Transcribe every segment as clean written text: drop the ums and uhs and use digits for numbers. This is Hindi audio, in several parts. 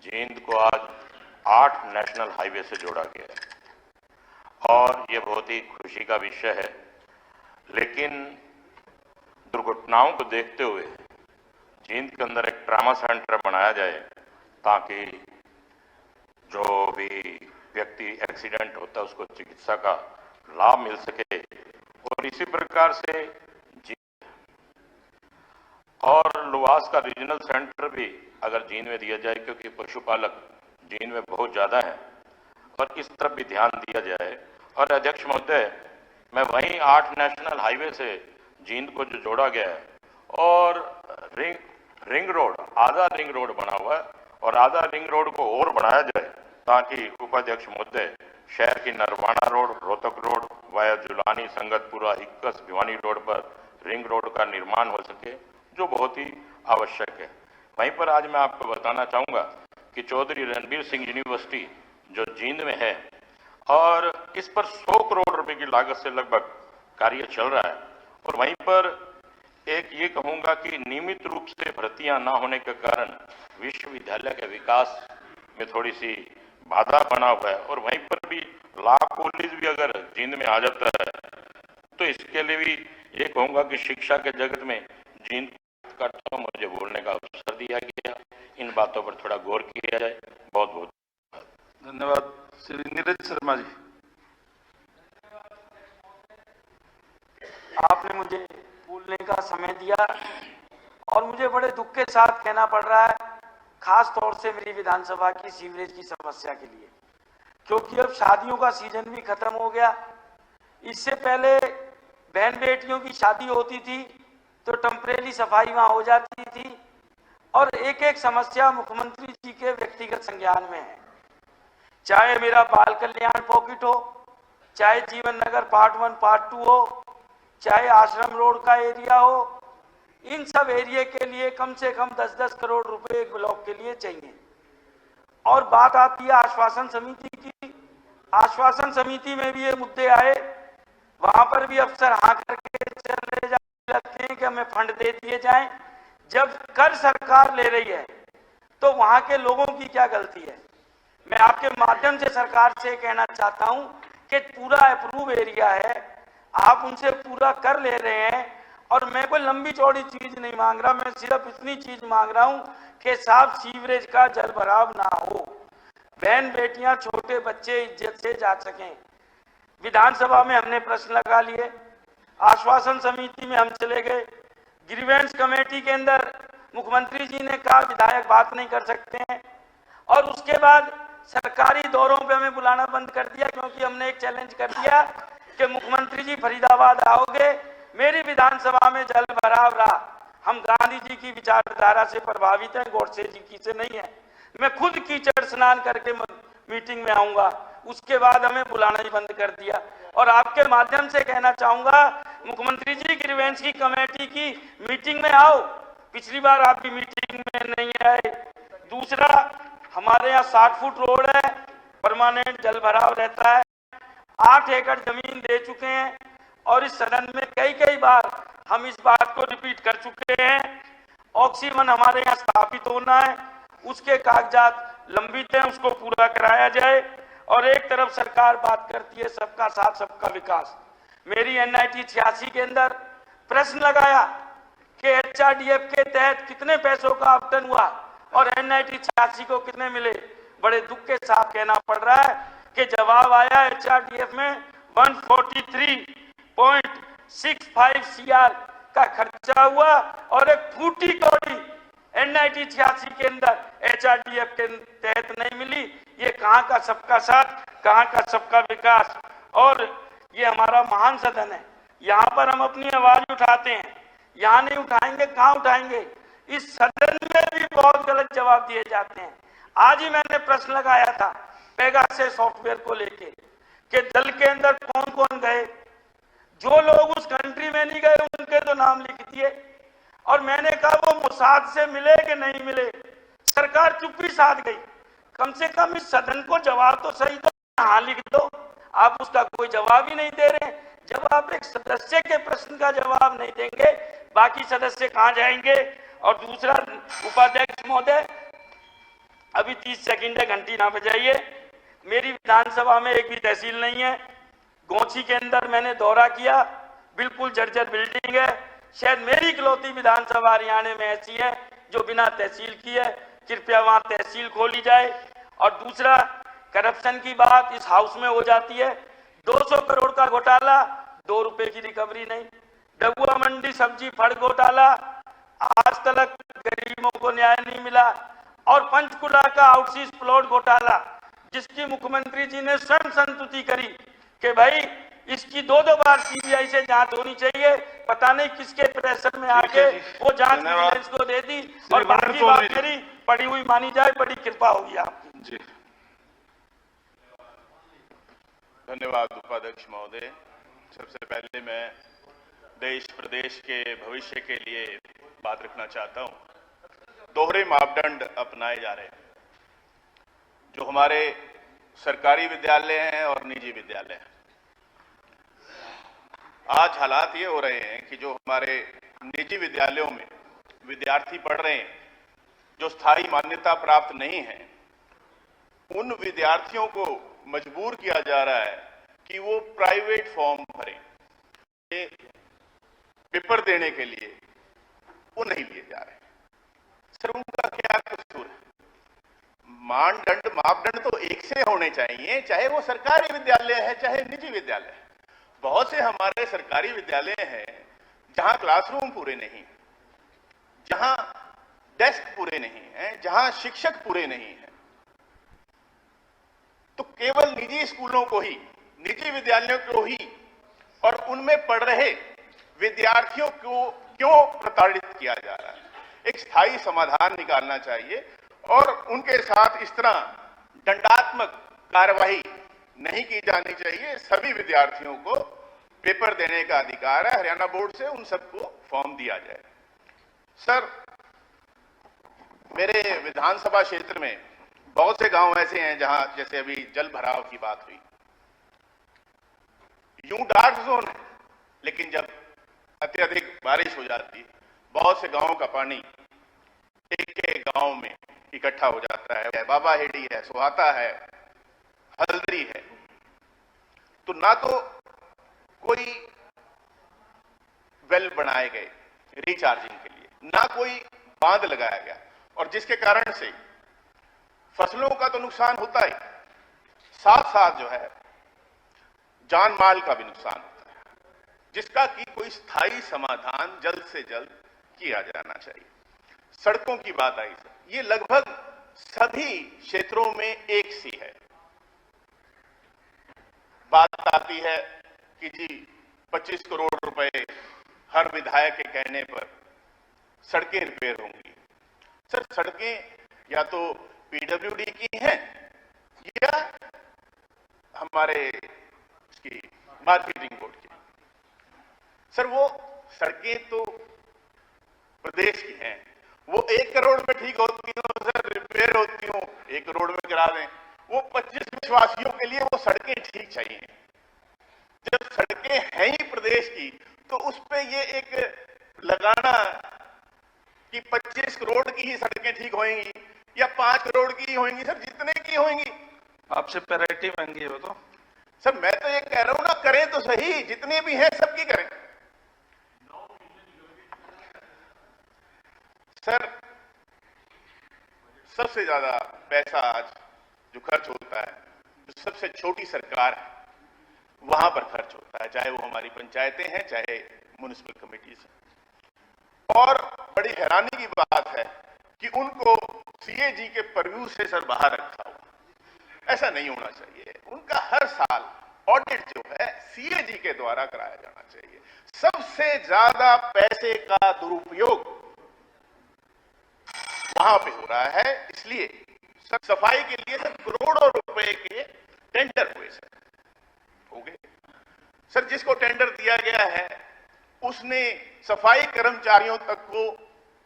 जींद को आज 8 नेशनल हाईवे से जोड़ा गया है और ये बहुत ही खुशी का विषय है। लेकिन दुर्घटनाओं को देखते हुए जींद के अंदर एक ट्रामा सेंटर बनाया जाए ताकि जो भी व्यक्ति एक्सीडेंट होता है उसको चिकित्सा का लाभ मिल सके। और इसी प्रकार से और लुवास का रीजनल सेंटर भी अगर जींद में दिया जाए, क्योंकि पशुपालक जींद में बहुत ज़्यादा हैं और इस तरफ भी ध्यान दिया जाए। और अध्यक्ष महोदय, मैं वहीं 8 नेशनल हाईवे से जींद को जो जोड़ा गया है और रिंग रोड, आधा रिंग रोड बना हुआ है और आधा रिंग रोड को और बढ़ाया जाए ताकि उपाध्यक्ष महोदय शहर की Narwana road, Rohtak road via Julani, Sangatpura, Ikkas, Bhiwani road पर रिंग रोड का निर्माण हो सके, जो बहुत ही आवश्यक है। वहीं पर आज मैं आपको बताना चाहूंगा कि चौधरी रणबीर सिंह यूनिवर्सिटी जो जींद में है और इस पर 100 करोड़ रुपए की लागत से लगभग कार्य चल रहा है। और वहीं पर एक ये कहूंगा कि नियमित रूप से भर्तियां ना होने के कारण विश्वविद्यालय के विकास में थोड़ी सी बाधा बना हुआ है। और वहीं पर भी लॉ कॉलेज भी अगर जींद में आ जाता है तो इसके लिए भी ये कहूंगा कि शिक्षा के जगत में जींद का तो मुझे बोलने का अवसर दिया गया। इन बातों पर थोड़ा गौर किया जाए। बहुत बहुत धन्यवाद। श्री नीरज शर्मा जी। आपने मुझे बोलने का समय दिया और मुझे बड़े दुख के साथ कहना पड़ रहा है, खास तौर से मेरी विधानसभा की सीवरेज की समस्या के लिए, क्योंकि अब शादियों का सीजन भी खत्म हो गया। इससे पहले बहन बेटियों की शादी होती थी तो टेम्परेरी सफाई वहां हो जाती थी और एक एक समस्या मुख्यमंत्री जी के व्यक्तिगत संज्ञान में है। चाहे मेरा बाल कल्याण पॉकेट हो, चाहे जीवन नगर पार्ट 1 पार्ट 2 हो, चाहे आश्रम रोड का एरिया हो, इन सब एरिया के लिए कम से कम 10-10 करोड़ रुपए एक ब्लॉक के लिए चाहिए। और बात आती है आश्वासन समिति की। आश्वासन समिति में भी ये मुद्दे आए, वहां पर भी अफसर हाँ करके चले जाते हैं कि हमें फंड दे दिए जाएं। जब कर सरकार ले रही है तो वहां के लोगों की क्या गलती है? मैं आपके माध्यम से सरकार से कहना चाहता हूं कि पूरा अप्रूव एरिया है, आप उनसे पूरा कर ले रहे हैं और मैं कोई लंबी चौड़ी चीज नहीं मांग रहा, मैं सिर्फ इतनी चीज मांग रहा हूं कि साफ सीवरेज का जल भराव ना हो, बहन बेटियां छोटे बच्चे इज्जत से जा सकें। विधानसभा में हमने प्रश्न लगा लिए, आश्वासन समिति में हम चले गए, ग्रीवेंस कमेटी के अंदर मुख्यमंत्री जी ने कहा विधायक बात नहीं कर सकते हैं और उसके बाद सरकारी दौरों पे हमें बुलाना बंद कर दिया, क्योंकि हमने एक चैलेंज कर दिया कि मुख्यमंत्री जी फरीदाबाद आओगे, मेरी विधानसभा में जल भराव रहा। हम गांधी जी की विचारधारा से प्रभावित हैं, गोडसे जी की से नहीं है। मैं खुद कीचड़ स्नान करके मीटिंग में आऊंगा, उसके बाद हमें बुलाना ही बंद कर दिया। और आपके माध्यम से कहना चाहूंगा मुख्यमंत्री जी ग्रीवेंस की कमेटी की मीटिंग में आओ, पिछली बार आप भी मीटिंग में नहीं आए। दूसरा, हमारे यहाँ 60 फुट रोड है, परमानेंट जल भराव रहता है, 8 एकड़ जमीन दे चुके हैं और इस सदन में कई बार हम इस बात को रिपीट कर चुके हैं। ऑक्सीजन हमारे यहाँ स्थापित होना है, उसके कागजात लंबित हैं, उसको पूरा कराया जाए। और एक तरफ सरकार बात करती है सबका साथ सबका विकास। मेरी NIT 86 के अंदर प्रश्न लगाया कि HRDF के तहत कितने पैसों का आवंटन हुआ और NIT 86 को कितने मिले। बड़े दुख के साथ कहना पड़ रहा है कि जवाब आया HRDF में 143.65 CR का खर्चा हुआ और एक फूटी कौड़ी NIT 86 के अंदर HRDF के तहत नहीं मिली। ये कहाँ का सबका साथ, कहाँ का सबका विकास। और ये हमारा महान सदन है, यहाँ पर हम अपनी आवाज उठाते हैं, यहाँ नहीं उठाएंगे कहाँ उठाएंगे? इस सदन में भी बहुत गलत जवाब दिए जाते हैं। आज ही मैंने प्रश्न लगाया था पेगासस सॉफ्टवेयर को लेके कि जल के अंदर कौन कौन गए, जो लोग उस कंट्री में नहीं गए उनके तो नाम लिख दिए। और मैंने कहा वो मोसाद से मिले कि नहीं मिले, सरकार चुप्पी साध गई। कम से कम इस सदन को जवाब तो सही दो, हाँ लिख दो। आप उसका कोई जवाब ही नहीं दे रहे। जब आप एक सदस्य के प्रश्न का जवाब नहीं देंगे, बाकी सदस्य कहाँ जाएंगे? और दूसरा, उपाध्यक्ष महोदय, अभी 30 सेकंड है, घंटी ना बजाइए। मेरी विधानसभा में एक भी तहसील नहीं है। गोंची के अंदर मैंने दौरा किया, बिल्कुल जर्जर बिल्डिंग है। शायद मेरी इकलौती विधानसभा हरियाणा में ऐसी है जो बिना तहसील की है। कृपया वहां तहसील खोली जाए। और दूसरा, करप्शन की बात इस हाउस में हो जाती है। 200 करोड़ का घोटाला, 2 रुपए की रिकवरी नहीं। डबुआ मंडी सब्जी फड़ घोटाला, आज तक गरीबों को न्याय नहीं मिला। और पंचकुला का आउटसीज प्लॉट घोटाला, जिसकी मुख्यमंत्री जी ने स्वयं संतुति करी कि भाई इसकी 2 बार सीबीआई से जांच होनी चाहिए। पता नहीं किसके प्रेशर में आके वो जांच विजिलेंस को दे दी। और बाकी बात मेरी पड़ी हुई मानी जाए, बड़ी कृपा होगी आपकी। जी धन्यवाद उपाध्यक्ष महोदय। सबसे पहले मैं देश प्रदेश के भविष्य के लिए बात रखना चाहता हूं। दोहरे मापदंड अपनाए जा रहे हैं। जो हमारे सरकारी विद्यालय हैं और निजी विद्यालय हैं, आज हालात ये हो रहे हैं कि जो हमारे निजी विद्यालयों में विद्यार्थी पढ़ रहे हैं जो स्थायी मान्यता प्राप्त नहीं है, उन विद्यार्थियों को मजबूर किया जा रहा है कि वो प्राइवेट फॉर्म भरें। पेपर देने के लिए वो नहीं लिए जा रहे। सर, उनका क्या कसूर है? मापदंड तो एक से होने चाहिए, चाहे वो सरकारी विद्यालय है चाहे निजी विद्यालय है। बहुत से हमारे सरकारी विद्यालय हैं जहां क्लासरूम पूरे नहीं, जहां डेस्क पूरे नहीं हैं, जहां शिक्षक पूरे नहीं हैं। तो केवल निजी स्कूलों को ही, निजी विद्यालयों को ही और उनमें पढ़ रहे विद्यार्थियों को क्यों प्रताड़ित किया जा रहा है? एक स्थायी समाधान निकालना चाहिए और उनके साथ इस तरह दंडात्मक कार्रवाई नहीं की जानी चाहिए। सभी विद्यार्थियों को पेपर देने का अधिकार है। हरियाणा बोर्ड से उन सबको फॉर्म दिया जाए। सर, मेरे विधानसभा क्षेत्र में बहुत से गांव ऐसे हैं जहां जैसे अभी जल भराव की बात हुई, यूं डार्क जोन है, लेकिन जब अत्यधिक बारिश हो जाती है, बहुत से गांवों का पानी एक गांव में इकट्ठा हो जाता है। बाबा हेड़ी है, सोहाता है, हल्दरी है। तो ना तो कोई वेल बनाए गए रिचार्जिंग के लिए, ना कोई बांध लगाया गया, और जिसके कारण से फसलों का तो नुकसान होता ही, साथ साथ जो है जान माल का भी नुकसान होता है, जिसका कि कोई स्थायी समाधान जल्द से जल्द किया जाना चाहिए। सड़कों की बात आई सर, ये लगभग सभी क्षेत्रों में एक सी है। बात आती है कि जी 25 करोड़ रुपए हर विधायक के कहने पर सड़कें रिपेयर होंगी। सर, सड़कें या तो पीडब्ल्यूडी की हैं या हमारे इसकी मार्केटिंग बोर्ड की। सर, वो सड़कें तो प्रदेश की हैं, वो 1 करोड़ में ठीक होती हो सर, रिपेयर होती हो 1 करोड़ में करा दें। वो 25 विश्वासियों के लिए वो सड़कें ठीक चाहिए। जब सड़कें हैं ही प्रदेश की, तो उस पे ये एक लगाना कि 25 करोड़ की ही सड़कें ठीक होंगी या 5 करोड़ की ही होंगी, सर जितने की होंगी। आपसे पैरिटी मांगी हो तो? सर, मैं तो ये कह रहा हूं ना, करें तो सही, जितने भी हैं सबकी करें। सर, सबसे ज्यादा पैसा आज जो खर्च होता है, जो सबसे छोटी सरकार है वहां पर खर्च होता है, चाहे वो हमारी पंचायतें हैं चाहे म्युनिसिपल कमेटीज हैं। और बड़ी हैरानी की बात है कि उनको सीएजी के परव्यू से सर बाहर रखा हुआ। ऐसा नहीं होना चाहिए। उनका हर साल ऑडिट जो है सीएजी के द्वारा कराया जाना चाहिए। सबसे ज्यादा पैसे का दुरुपयोग वहां पे हो रहा है। इसलिए सफाई के लिए सर करोड़ों रुपए के टेंडर हुए सर, हो गए सर। जिसको टेंडर दिया गया है उसने सफाई कर्मचारियों तक को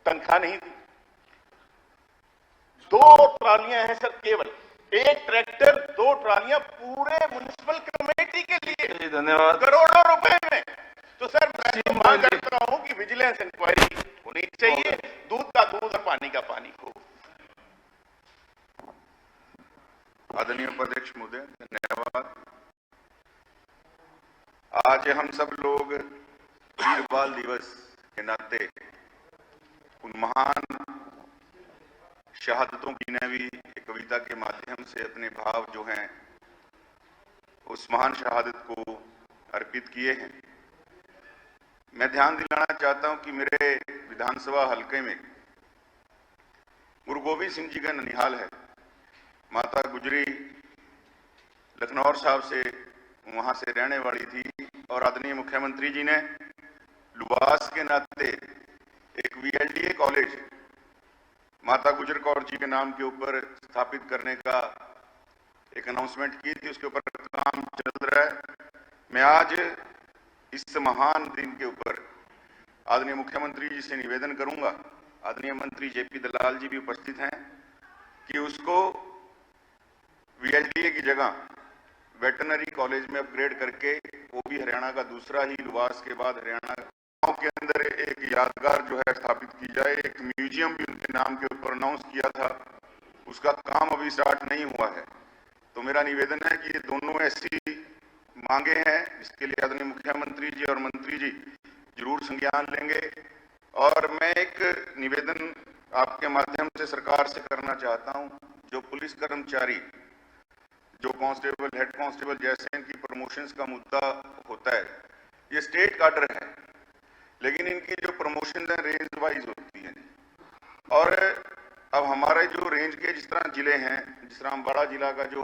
तनख्वाह नहीं दी। 2 ट्रालियां हैं सर, केवल 1 ट्रैक्टर 2 ट्रालियां पूरे म्युनिसिपल कमेटी के लिए, धन्यवाद, करोड़ों रुपए में। तो सर, मैं तो मांग करता हूं कि विजिलेंस इंक्वायरी होनी चाहिए। दूध का दूध और पानी का पानी हो। आदरणीय उपाध्यक्ष महोदय, धन्यवाद। आज हम सब लोग वीर बाल दिवस के नाते उन महान शहादतों की ने भी एक कविता के माध्यम से अपने भाव जो हैं उस महान शहादत को अर्पित किए हैं। मैं ध्यान दिलाना चाहता हूं कि मेरे विधानसभा हलके में गुरु गोविंद सिंह जी का ननिहाल है। माता गुजरी लखनौर साहब से वहां से रहने वाली थी और आदरणीय मुख्यमंत्री जी ने लुवास के नाते एक VLDA कॉलेज माता गुजर कौर जी के नाम के ऊपर स्थापित करने का एक अनाउंसमेंट की थी। उसके ऊपर काम चल रहा है। मैं आज इस महान दिन के ऊपर आदरणीय मुख्यमंत्री जी से निवेदन करूंगा, आदरणीय मंत्री JP दलाल जी भी उपस्थित हैं, कि उसको VLDA की जगह वेटरनरी कॉलेज में अपग्रेड करके वो भी हरियाणा का दूसरा ही लुवास के बाद हरियाणा गांव के अंदर एक यादगार जो है स्थापित की जाए। एक म्यूजियम भी उनके नाम के ऊपर अनाउंस किया था, उसका काम अभी स्टार्ट नहीं हुआ है। तो मेरा निवेदन है कि ये दोनों ऐसी मांगे हैं जिसके लिए आदरणीय मुख्यमंत्री जी और मंत्री जी जरूर संज्ञान लेंगे। और मैं एक निवेदन आपके माध्यम से सरकार से करना चाहता हूं, जो पुलिस कर्मचारी जो कांस्टेबल, हेड कांस्टेबल जैसे इनकी प्रमोशंस का मुद्दा होता है, ये स्टेट काडर है, लेकिन इनकी जो प्रमोशन है रेंज वाइज होती है। और अब हमारे जो रेंज के जिस तरह जिले हैं, जिस तरह अम्बाड़ा जिला का जो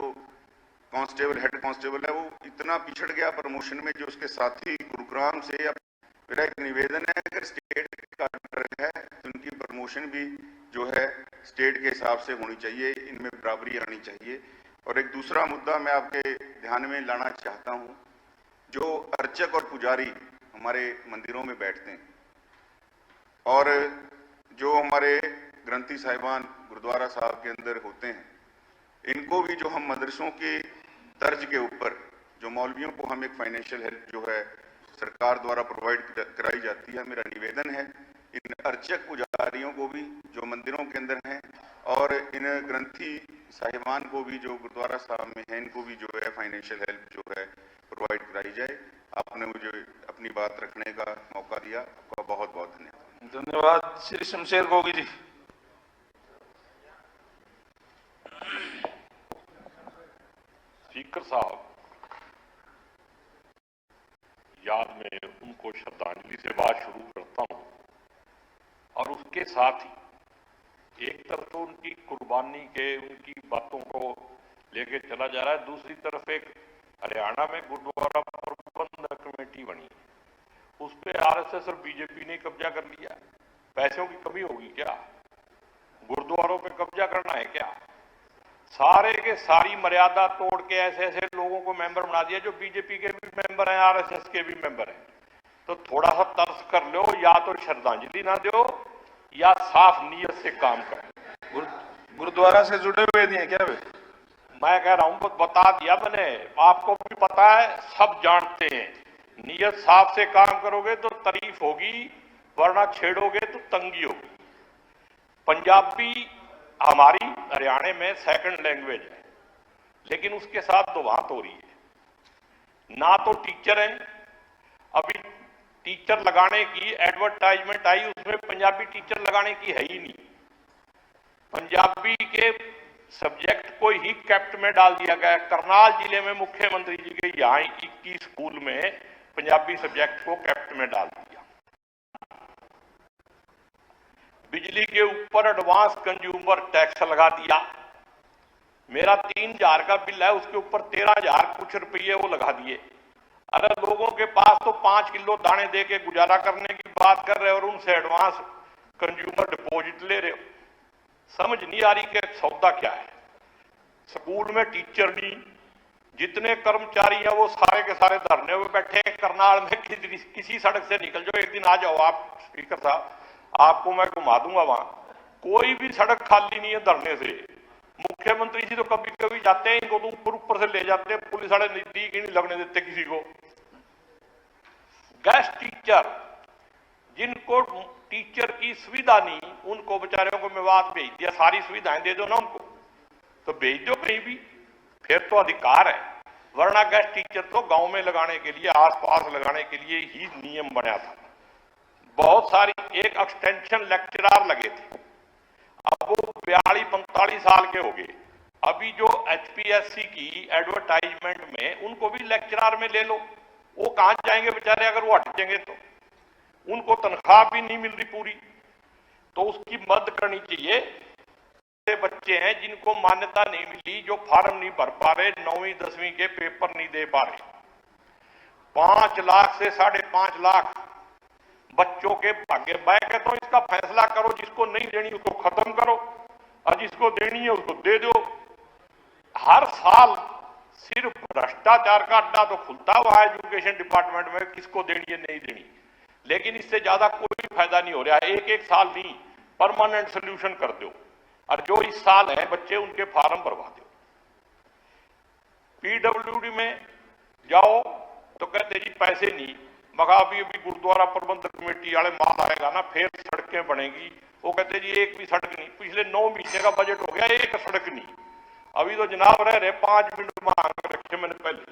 कांस्टेबल, हेड कांस्टेबल है, वो इतना पिछड़ गया प्रमोशन में जो उसके साथी गुरुग्राम से। मेरा एक निवेदन है, अगर स्टेट काडर है तो इनकी प्रमोशन भी जो है स्टेट के हिसाब से होनी चाहिए, इनमें बराबरी आनी चाहिए। और एक दूसरा मुद्दा मैं आपके ध्यान में लाना चाहता हूं, जो अर्चक और पुजारी हमारे मंदिरों में बैठते हैं और जो हमारे ग्रंथी साहिबान गुरुद्वारा साहब के अंदर होते हैं, इनको भी जो हम मदरसों के तर्ज के ऊपर जो मौलवियों को हम एक फाइनेंशियल हेल्प जो है सरकार द्वारा प्रोवाइड कराई जाती है, मेरा निवेदन है इन अर्चक पुजारियों को भी जो मंदिरों के अंदर हैं और इन ग्रंथी साहिबान को भी जो गुरुद्वारा साहब में हैं, इनको भी जो है फाइनेंशियल हेल्प जो है प्रोवाइड कराई जाए। आपने मुझे अपनी बात रखने का मौका दिया, आपका बहुत बहुत धन्यवाद। धन्यवाद। श्री शमशेर गोगी जी। स्पीकर साहब, याद में उनको श्रद्धांजलि से बात शुरू करता हूं और उसके साथ ही एक तरफ तो उनकी कुर्बानी के उनकी बातों को लेके चला जा रहा है, दूसरी तरफ एक हरियाणा में गुरुद्वारा प्रबंधक कमेटी बनी, उस पर RSS और BJP ने कब्जा कर लिया। पैसों की कमी होगी क्या? गुरुद्वारों पे कब्जा करना है क्या? सारे के सारी मर्यादा तोड़ के ऐसे ऐसे लोगों को मेंबर बना दिया जो BJP के भी मेंबर हैं, RSS के भी मेंबर हैं। तो थोड़ा सा तरस कर लो, या तो श्रद्धांजलि ना दो या साफ नीयत से काम करो। गुरुद्वारा से जुड़े हुए नहीं है क्या वे? मैं कह रहा हूं, बता दिया मैंने, आपको भी पता है, सब जानते हैं। नीयत साफ से काम करोगे तो तारीफ होगी, वरना छेड़ोगे तो तंगी होगी। पंजाबी हमारी हरियाणा में सेकंड लैंग्वेज है, लेकिन उसके साथ तो वहां हो रही है ना। तो टीचर हैं, अभी टीचर लगाने की एडवर्टाइजमेंट आई, उसमें पंजाबी टीचर लगाने की है ही नहीं। पंजाबी के सब्जेक्ट को ही कैप्ट में डाल दिया गया। करनाल जिले में मुख्यमंत्री जी के यहाँ 21 स्कूल में पंजाबी सब्जेक्ट को कैप्ट में डाल दिया। बिजली के ऊपर एडवांस कंज्यूमर टैक्स लगा दिया। मेरा 3000 का बिल है, उसके ऊपर 13,000 कुछ रुपये वो लगा दिए। अगर लोगों के पास तो 5 किलो दाने दे के गुजारा करने की बात कर रहे हो और उनसे एडवांस कंज्यूमर डिपॉजिट ले रहे हो, समझ नहीं आ रही कि सौदा क्या है। स्कूल में टीचर नहीं, जितने कर्मचारी हैं वो सारे के सारे धरने में बैठे हैं। करनाल में किसी सड़क से निकल जाओ, एक दिन आ जाओ आप स्पीकर साहब, आपको मैं घुमा दूंगा। वहां कोई भी सड़क खाली नहीं है धरने से। मुख्यमंत्री जी तो कभी कभी जाते हैं, इनको तो ऊपर ऊपर से ले जाते हैं, पुलिस वाले नजदीक ही नहीं लगने देते किसी को। गेस्ट टीचर, जिनको टीचर की सुविधा नहीं, उनको बेचारों को मैं बात भेज दिया, सारी सुविधाएं दे दो ना उनको, तो भेज दो कहीं भी। फिर तो अधिकार है, वरना गेस्ट टीचर तो गांव में लगाने के लिए, आसपास लगाने के लिए ही नियम बना था। बहुत सारी, एक एक्सटेंशन लेक्चरार लगे थे, अब वो 42-45 साल के हो गए। अभी जो HPSC की एडवर्टाइजमेंट में उनको भी लेक्चरार में ले लो, वो कहां जाएंगे बेचारे अगर वो हट जाएंगे तो? उनको तनख्वाह भी नहीं मिल रही पूरी, तो उसकी मदद करनी चाहिए। बच्चे हैं जिनको मान्यता नहीं मिली, जो फॉर्म नहीं भर पा रहे, 9वीं 10वीं के पेपर नहीं दे पा रहे, 5 लाख से 5.5 लाख बच्चों के भाग्य। मैं कहता हूं इसका फैसला करो, जिसको नहीं देनी उसको खत्म करो और जिसको देनी है उसको दे दो। हर साल सिर्फ भ्रष्टाचार का अड्डा तो खुलता हुआ है एजुकेशन डिपार्टमेंट में, किसको देनी है नहीं देनी, लेकिन इससे ज्यादा कोई फायदा नहीं हो रहा है। एक साल नहीं, परमानेंट सोल्यूशन कर दो, और जो इस साल है बच्चे उनके फार्म भरवा दो। PWD में जाओ तो कहते जी पैसे नहीं, मगर अभी गुरुद्वारा प्रबंधक कमेटी वाले माल आएगा ना, फिर सड़कें बनेगी। वो कहते जी एक भी सड़क नहीं, पिछले 9 महीने का बजट हो गया, एक सड़क नहीं। अभी तो जनाब रह रहे 5 मिनट मांग रखे मैंने पहले,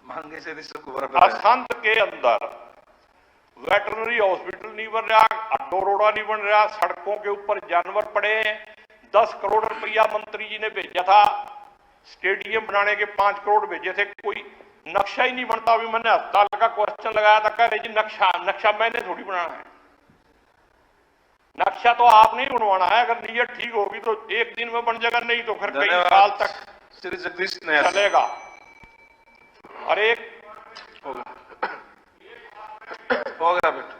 मांगे से असंत के अंदर वेटरनरी हॉस्पिटल नहीं बन रहा, अड्डो रोड़ा नहीं बन रहा, सड़कों के ऊपर जानवर पड़े हैं। 10 करोड़ रुपया मंत्री जी ने भेजा था, स्टेडियम बनाने के 5 करोड़ भेजे थे, कोई नक्शा ही नहीं बनता। अभी मैंने अस्पताल का क्वेश्चन लगाया था, कह रहे जी नक्शा मैंने थोड़ी बनाना है, नक्शा तो आपने ही बनवाना है। अगर नीयत ठीक होगी तो एक दिन में बन जाएगा, नहीं तो फिर कई साल तक श्री जगदीश चलेगा। और एक हो गया बेटा,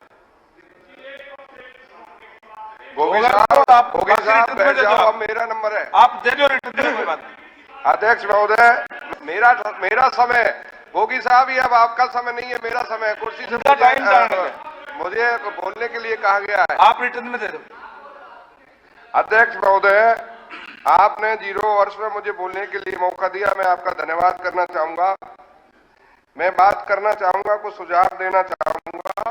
गोगी होगा साहब, तो आप गोगी साहब बाकी बैठ रिटर्न में जाओ, दे दो। अब मेरा नंबर है। आप दे दो रिटर्न में, कोई बात नहीं। अध्यक्ष महोदय, मेरा समय, गोगी साहब ये अब आपका समय नहीं है, मेरा समय है। कुर्सी से उनका टाइम जाना है। मुझे बोलने के लिए कहा गया है। आप रिटर्न में दे दो। अध्यक्ष महोदय, आपने 0 वर्ष में मुझे बोलने के लिए मौका दिया, मैं आपका धन्यवाद करना चाहूंगा। मैं बात करना चाहूंगा, कुछ सुझाव देना चाहूंगा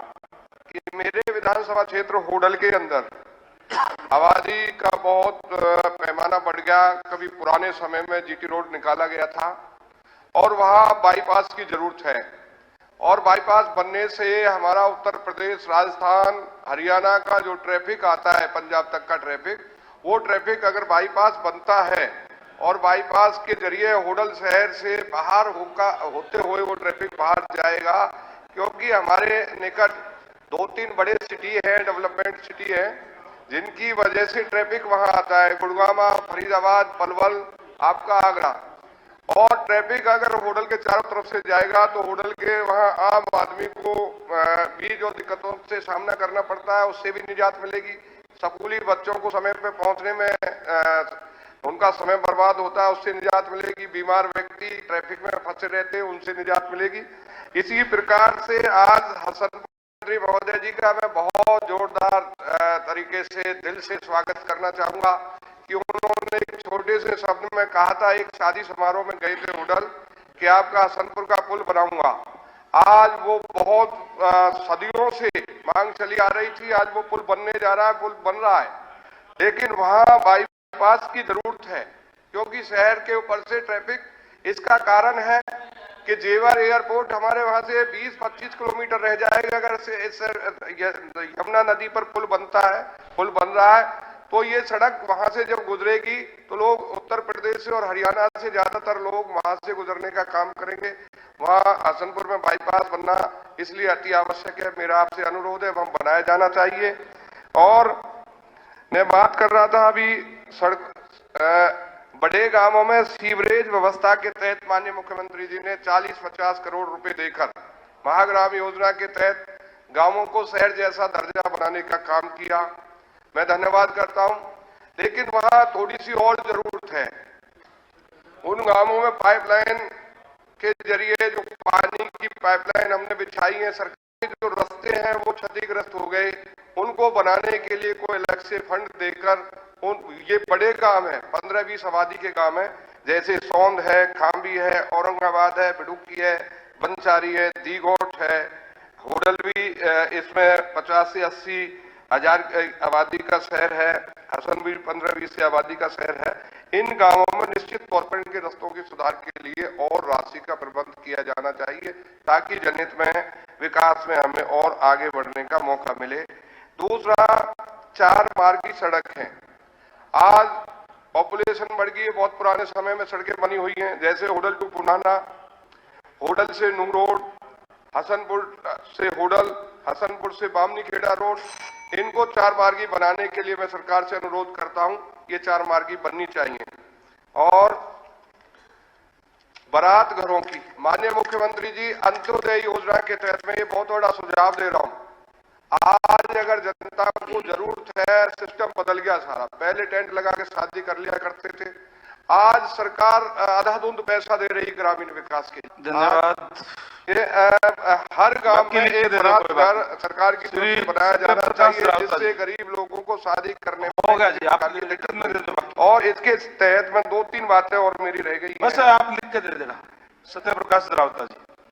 कि मेरे विधानसभा क्षेत्र होडल के अंदर आबादी का बहुत पैमाना बढ़ गया। कभी पुराने समय में GT रोड निकाला गया था और वहां बाईपास की जरूरत है, और बाईपास बनने से हमारा उत्तर प्रदेश, राजस्थान, हरियाणा का जो ट्रैफिक आता है, पंजाब तक का ट्रैफिक, वो ट्रैफिक अगर बाईपास बनता है और बाईपास के जरिए होडल शहर से बाहर होते हुए वो ट्रैफिक बाहर जाएगा, क्योंकि हमारे निकट 2-3 बड़े सिटी हैं, डेवलपमेंट सिटी हैं, जिनकी वजह से ट्रैफिक वहां आता है, गुड़गामा, फरीदाबाद, पलवल, आपका आगरा। और ट्रैफिक अगर होडल के चारों तरफ से जाएगा तो होडल के वहां आम आदमी को भी जो दिक्कतों से सामना करना पड़ता है उससे भी निजात मिलेगी। स्कूली बच्चों को समय पे पहुंचने में उनका समय बर्बाद होता है, उससे निजात मिलेगी। बीमार व्यक्ति ट्रैफिक में फंसे रहते हैं, उनसे निजात मिलेगी। इसी प्रकार से आज हसनपुर महोदय जी का मैं बहुत जोरदार तरीके से दिल से स्वागत करना चाहूंगा कि उन्होंने एक छोटे से शब्द में कहा था, एक शादी समारोह में गए थे होडल, कि आपका हसनपुर का पुल बनाऊंगा। आज वो बहुत सदियों से मांग चली आ रही थी, आज वो पुल बनने जा रहा है, पुल बन रहा है। लेकिन वहां बाईपास की जरूरत है, क्योंकि शहर के ऊपर से ट्रैफिक, इसका कारण है कि जेवर एयरपोर्ट हमारे वहां से 20-25 किलोमीटर रह जाएगा। अगर यमुना नदी पर पुल बनता है, पुल बन रहा है, तो ये सड़क वहां से जब गुजरेगी तो लोग उत्तर प्रदेश से और हरियाणा से ज्यादातर लोग वहां से गुजरने का काम करेंगे। वहां हसनपुर में बाईपास बनना इसलिए अति आवश्यक है। मेरा आपसे अनुरोध है, वहां बनाया जाना चाहिए। और मैं बात कर रहा था अभी सड़क, बड़े गांवों में सीवरेज व्यवस्था के तहत माननीय मुख्यमंत्री जी ने 40-50 करोड़ रुपए देकर महाग्राम योजना के तहत गांवों को शहर जैसा दर्जा बनाने का काम किया। मैं धन्यवाद करता हूं, लेकिन वहां थोड़ी सी और जरूरत है। उन गांवों में पाइपलाइन के जरिए जो पानी की पाइपलाइन हमने बिछाई है, सरकारी जो रास्ते हैं वो क्षतिग्रस्त हो गए, उनको बनाने के लिए कोई अलग से फंड देकर ये बड़े गांव है, 15-20 आबादी के गांव है, जैसे सौंद है, खांबी है, औरंगाबाद है, बिडुकी है, बंचारी है, दीगोट है, होडल भी इसमें 50 से 80 हजार आबादी का शहर है, हसन भी 15-20 से आबादी का शहर है। इन गांवों में निश्चित तौर पर इनके रास्तों के सुधार के लिए और राशि का प्रबंध किया जाना चाहिए ताकि जनहित में विकास में हमें और आगे बढ़ने का मौका मिले। दूसरा, 4 मार्गी सड़क है। आज पॉपुलेशन बढ़ गई है, बहुत पुराने समय में सड़कें बनी हुई हैं, जैसे होडल टू पुनाना, होडल से नूर रोड, हसनपुर से होडल, हसनपुर से बामनी खेड़ा रोड, इनको 4 मार्गी बनाने के लिए मैं सरकार से अनुरोध करता हूं, ये 4 मार्गी बननी चाहिए। और बारात घरों की, माननीय मुख्यमंत्री जी, अंत्योदय योजना के तहत मैं ये बहुत बड़ा सुझाव दे रहा हूं। आज अगर जनता को जरूरत है, सिस्टम बदल गया सारा। पहले टेंट लगा के शादी कर लिया करते थे, आज सरकार अंधाधुंध पैसा दे रही ग्रामीण विकास के लिए। धन्यवाद। ये हर गांव में एक बारात घर सरकार की तरफ से बनाया जाना चाहिए, जिससे गरीब लोगों को शादी करने होगा जी, आप लिख में दे दो। और इसके तहत में 2-3 बातें और मेरी रह गई बस आप लिख के दे देना। सत्य प्रकाश राउत जी।